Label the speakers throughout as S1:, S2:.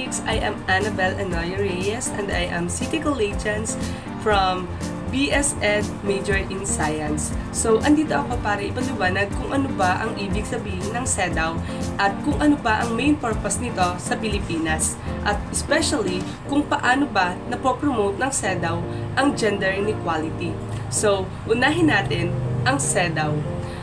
S1: Politics. I am Annabel Anoyo Reyes and I am City Collegians from BS Ed Major in Science. So, andito ako para ipaliwanag kung ano ba ang ibig sabihin ng CEDAW at kung ano ba ang main purpose nito sa Pilipinas. At especially, kung paano ba napopromote ng CEDAW ang gender inequality. So, unahin natin ang CEDAW.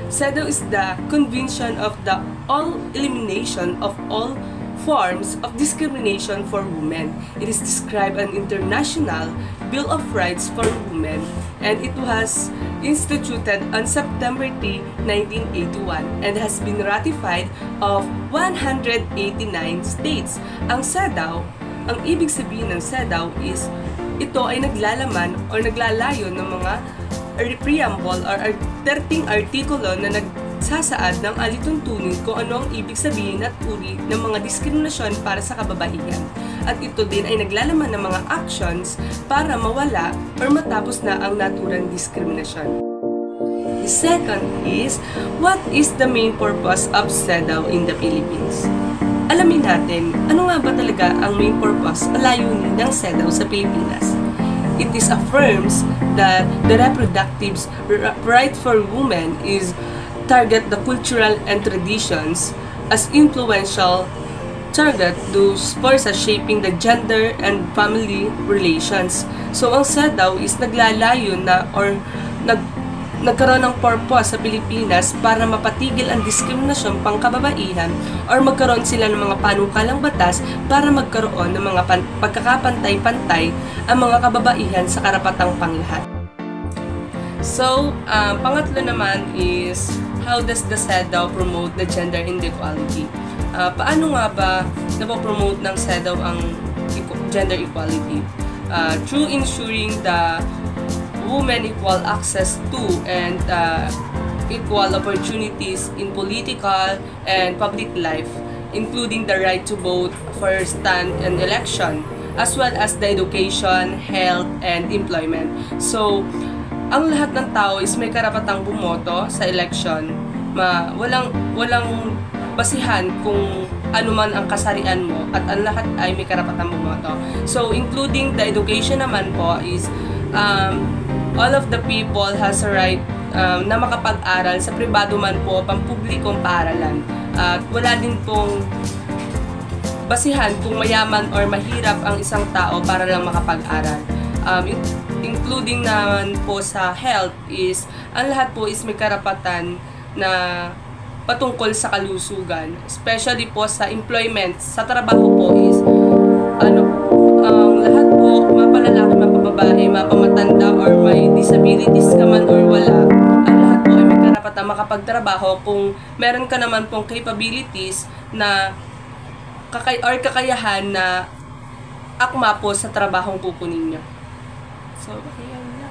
S1: CEDAW is the Convention of the All Elimination of All Forms of Discrimination for Women. It is described an international Bill of Rights for Women and it was instituted on September 3, 1981 and has been ratified of 189 states. Ang CEDAW, ang ibig sabihin ng CEDAW is ito ay naglalaman o naglalayo ng mga preamble or 13 artikulo na nagsasaad ng alituntunin kung ano ang ibig sabihin at uri ng mga diskriminasyon para sa kababaihan. At ito din ay naglalaman ng mga actions para mawala or matapos na ang naturang diskriminasyon. The second is, what is the main purpose of CEDAW in the Philippines? Alamin natin, ano nga ba talaga ang main purpose o layunin ng CEDAW sa Pilipinas? It is affirms that the reproductive right for women is target the cultural and traditions as influential target for shaping the gender and family relations. So ang CEDAW is naglalayo na or nagkaroon ng purpose sa Pilipinas para mapatigil ang diskriminasyon pangkababaihan or magkaroon sila ng mga panukalang batas para magkaroon ng mga pagkakapantay-pantay ang mga kababaihan sa karapatang panglahat. So, pangatlo naman is, how does the CEDAW promote the gender inequality? Paano nga ba napopromote ng CEDAW ang gender equality? Through ensuring the women equal access to and equal opportunities in political and public life, including the right to vote, for stand and election, as well as the education, health, and employment. So, ang lahat ng tao is may karapatang bumoto sa election. Walang basihan kung ano man ang kasarian mo at ang lahat ay may karapatang bumoto. So, including the education naman po is all of the people has a right na makapag-aral sa pribado man po, pampublikong paaralan. At wala din pong basihan kung mayaman or mahirap ang isang tao para lang makapag-aral. Including naman po sa health is, ang lahat po is may karapatan na patungkol sa kalusugan. Especially po sa employment, sa trabaho po is, lahat po, mapalalaki, mapababae, mapamatanda, or may disabilities ka man or wala, ang lahat po ay may karapatan makapagtrabaho kung meron ka naman pong capabilities na kakayahan na akma po sa trabahong kukunin nyo. So, ayan na.